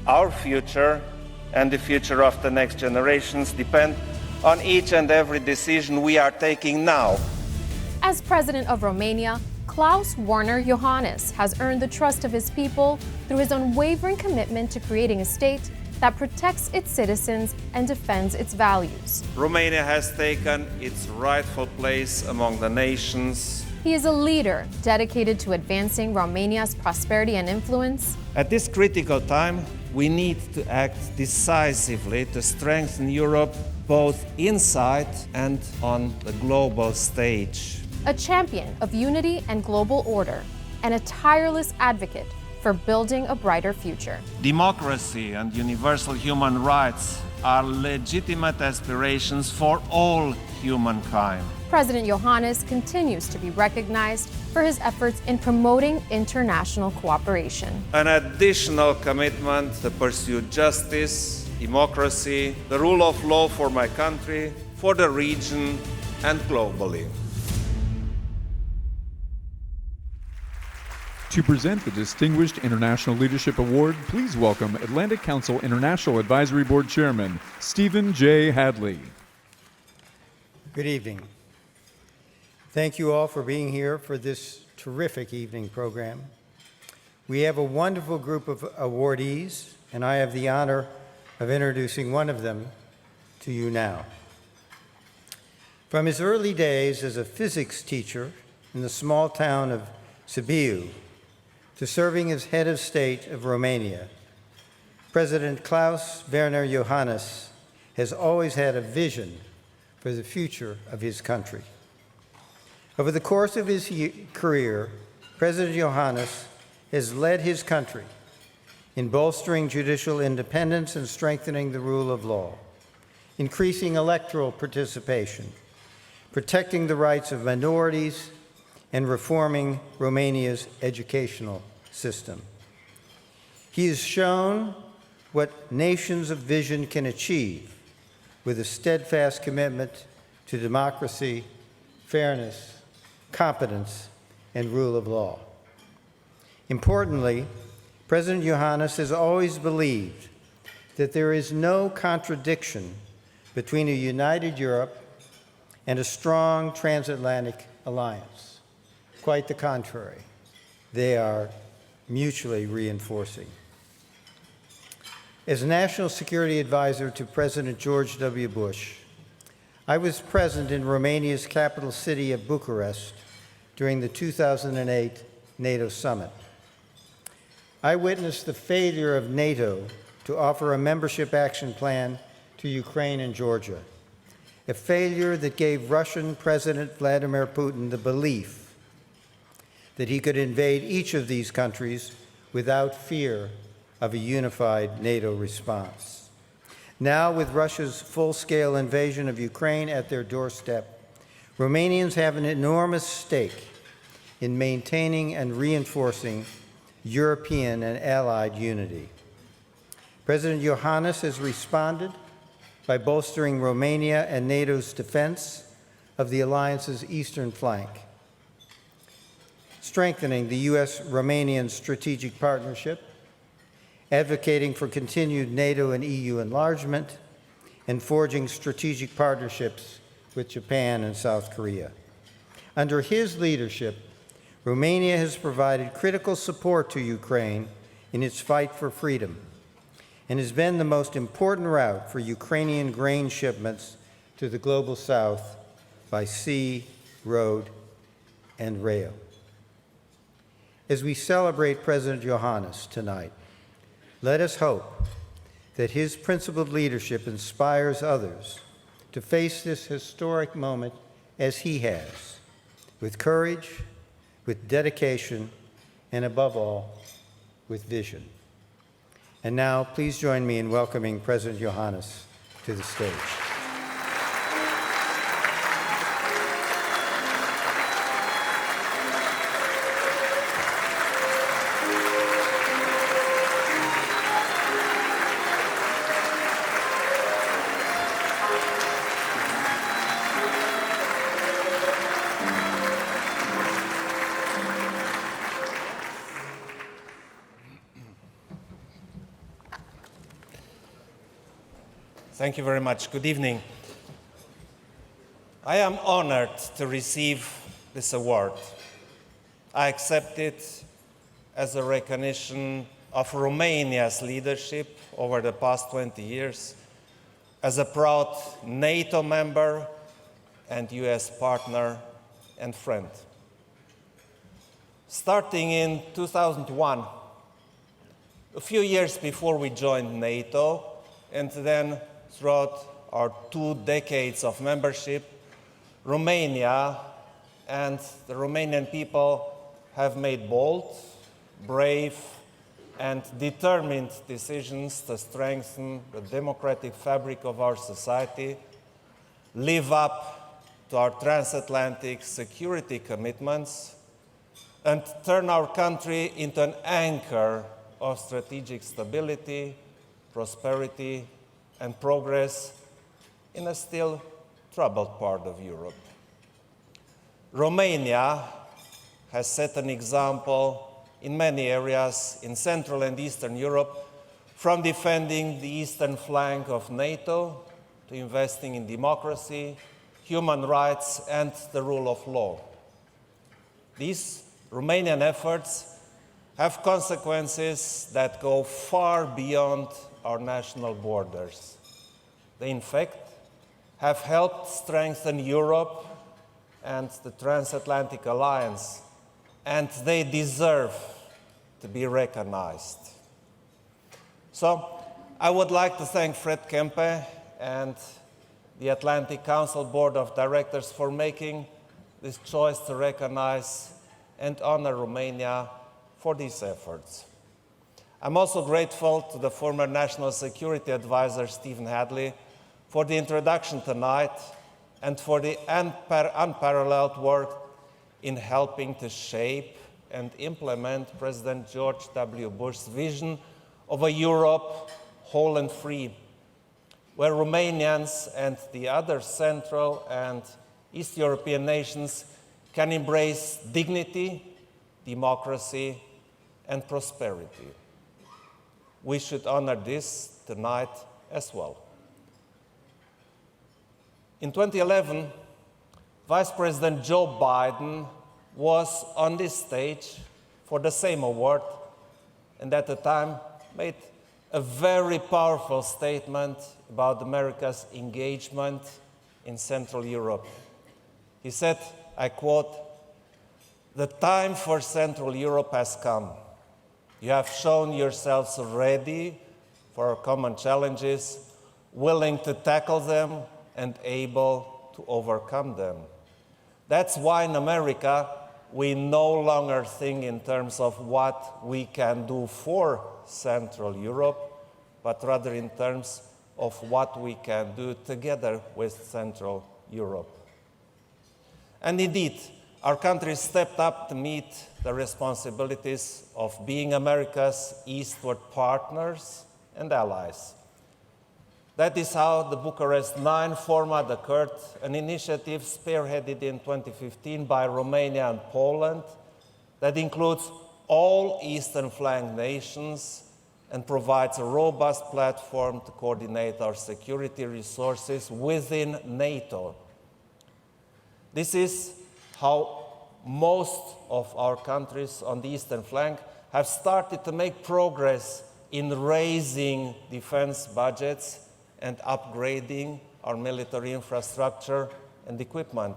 Our future and the future of the next generations depend on each and every decision we are taking now. As president of Romania, Klaus Werner Iohannis has earned the trust of his people through his unwavering commitment to creating a state that protects its citizens and defends its values. Romania has taken its rightful place among the nations. He is a leader dedicated to advancing Romania's prosperity and influence. At this critical time, we need to act decisively to strengthen Europe both inside and on the global stage. A champion of unity and global order, and a tireless advocate for building a brighter future. Democracy and universal human rights are legitimate aspirations for all humankind. President Iohannis continues to be recognized for his efforts in promoting international cooperation. An additional commitment to pursue justice, democracy, the rule of law for my country, for the region, and globally. To present the Distinguished International Leadership Award, please welcome Atlantic Council International Advisory Board Chairman, Stephen J. Hadley. Good evening. Thank you all for being here for this terrific evening program. We have a wonderful group of awardees, and I have the honor of introducing one of them to you now. From his early days as a physics teacher in the small town of Sibiu, to serving as head of state of Romania, President Klaus Werner Iohannis has always had a vision for the future of his country. Over the course of his career, President Iohannis has led his country in bolstering judicial independence and strengthening the rule of law, increasing electoral participation, protecting the rights of minorities, and reforming Romania's educational system. He has shown what nations of vision can achieve with a steadfast commitment to democracy, fairness, competence, and rule of law. Importantly, President Iohannis has always believed that there is no contradiction between a united Europe and a strong transatlantic alliance. Quite the contrary. They are mutually reinforcing. As National Security Advisor to President George W. Bush, I was present in Romania's capital city of Bucharest during the 2008 NATO summit. I witnessed the failure of NATO to offer a membership action plan to Ukraine and Georgia, a failure that gave Russian President Vladimir Putin the belief that he could invade each of these countries without fear of a unified NATO response. Now, with Russia's full-scale invasion of Ukraine at their doorstep, Romanians have an enormous stake in maintaining and reinforcing European and allied unity. President Iohannis has responded by bolstering Romania and NATO's defense of the alliance's eastern flank, strengthening the U.S.-Romanian strategic partnership, advocating for continued NATO and EU enlargement, and forging strategic partnerships with Japan and South Korea. Under his leadership, Romania has provided critical support to Ukraine in its fight for freedom and has been the most important route for Ukrainian grain shipments to the global south by sea, road, and rail. As we celebrate President Iohannis tonight, let us hope that his principled leadership inspires others to face this historic moment as he has, with courage, with dedication, and above all, with vision. And now, please join me in welcoming President Iohannis to the stage. Thank you very much. Good evening. I am honored to receive this award. I accept it as a recognition of Romania's leadership over the past 20 years, as a proud NATO member and US partner and friend. Starting in 2001, a few years before we joined NATO, and then throughout our 2 decades of membership, Romania and the Romanian people have made bold, brave, and determined decisions to strengthen the democratic fabric of our society, live up to our transatlantic security commitments, and turn our country into an anchor of strategic stability, prosperity, and progress in a still troubled part of Europe. Romania has set an example in many areas in Central and Eastern Europe, from defending the eastern flank of NATO to investing in democracy, human rights, and the rule of law. These Romanian efforts have consequences that go far beyond our national borders. They, in fact, have helped strengthen Europe and the transatlantic alliance, and they deserve to be recognized. So I would like to thank Fred Kempe and the Atlantic Council Board of Directors for making this choice to recognize and honor Romania for these efforts. I'm also grateful to the former National Security Advisor, Stephen Hadley, for the introduction tonight and for the unparalleled work in helping to shape and implement President George W. Bush's vision of a Europe whole and free, where Romanians and the other Central and East European nations can embrace dignity, democracy, and prosperity. We should honor this tonight as well. In 2011, Vice President Joe Biden was on this stage for the same award, and at the time made a very powerful statement about America's engagement in Central Europe. He said, I quote, "The time for Central Europe has come. You have shown yourselves ready for our common challenges, willing to tackle them and able to overcome them. That's why in America, we no longer think in terms of what we can do for Central Europe, but rather in terms of what we can do together with Central Europe." And indeed, our country stepped up to meet the responsibilities of being America's eastward partners and allies. That is how the Bucharest 9 format occurred, an initiative spearheaded in 2015 by Romania and Poland that includes all Eastern flank nations and provides a robust platform to coordinate our security resources within NATO. This is how most of our countries on the Eastern flank have started to make progress in raising defense budgets and upgrading our military infrastructure and equipment.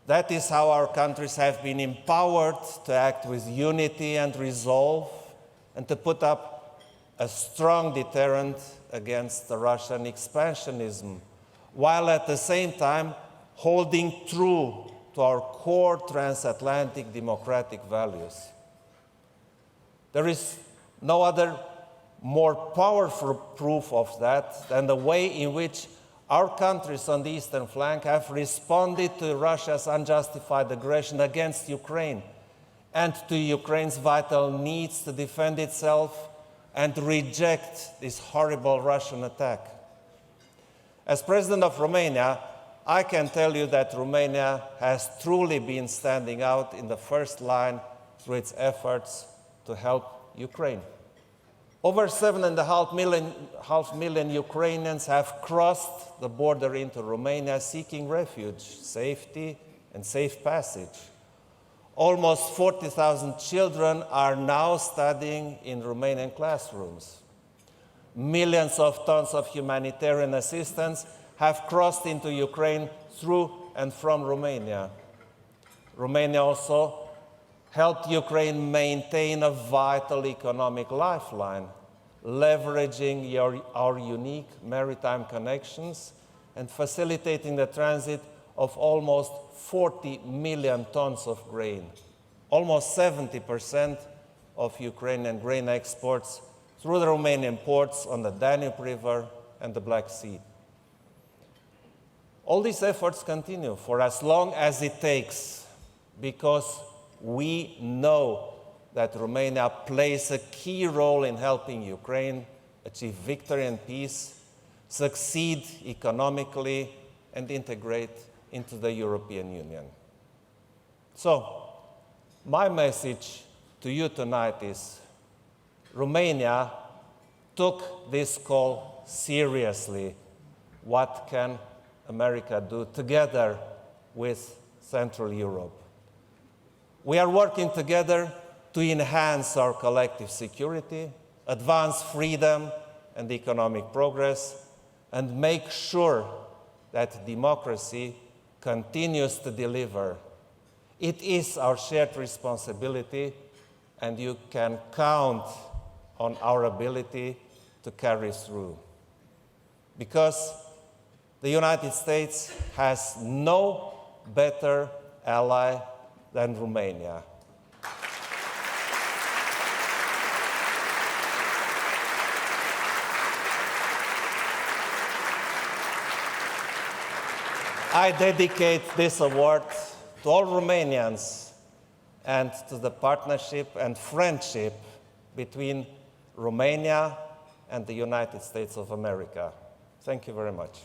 That is how our countries have been empowered to act with unity and resolve and to put up a strong deterrent against the Russian expansionism, while at the same time holding true to our core transatlantic democratic values. There is no other more powerful proof of that than the way in which our countries on the eastern flank have responded to Russia's unjustified aggression against Ukraine and to Ukraine's vital needs to defend itself and reject this horrible Russian attack. As President of Romania, I can tell you that Romania has truly been standing out in the first line through its efforts to help Ukraine. Over 7.5 million Ukrainians have crossed the border into Romania seeking refuge, safety, and safe passage. Almost 40,000 children are now studying in Romanian classrooms. Millions of tons of humanitarian assistance have crossed into Ukraine through and from Romania. Romania also helped Ukraine maintain a vital economic lifeline, leveraging our unique maritime connections and facilitating the transit of almost 40 million tons of grain, almost 70% of Ukrainian grain exports through the Romanian ports on the Danube River and the Black Sea. All these efforts continue for as long as it takes, because we know that Romania plays a key role in helping Ukraine achieve victory and peace, succeed economically, and integrate into the European Union. So, my message to you tonight is Romania took this call seriously. What can America do together with Central Europe? We are working together to enhance our collective security, advance freedom and economic progress, and make sure that democracy continues to deliver. It is our shared responsibility, and you can count on our ability to carry through. Because the United States has no better ally than Romania. I dedicate this award to all Romanians and to the partnership and friendship between Romania and the United States of America. Thank you very much.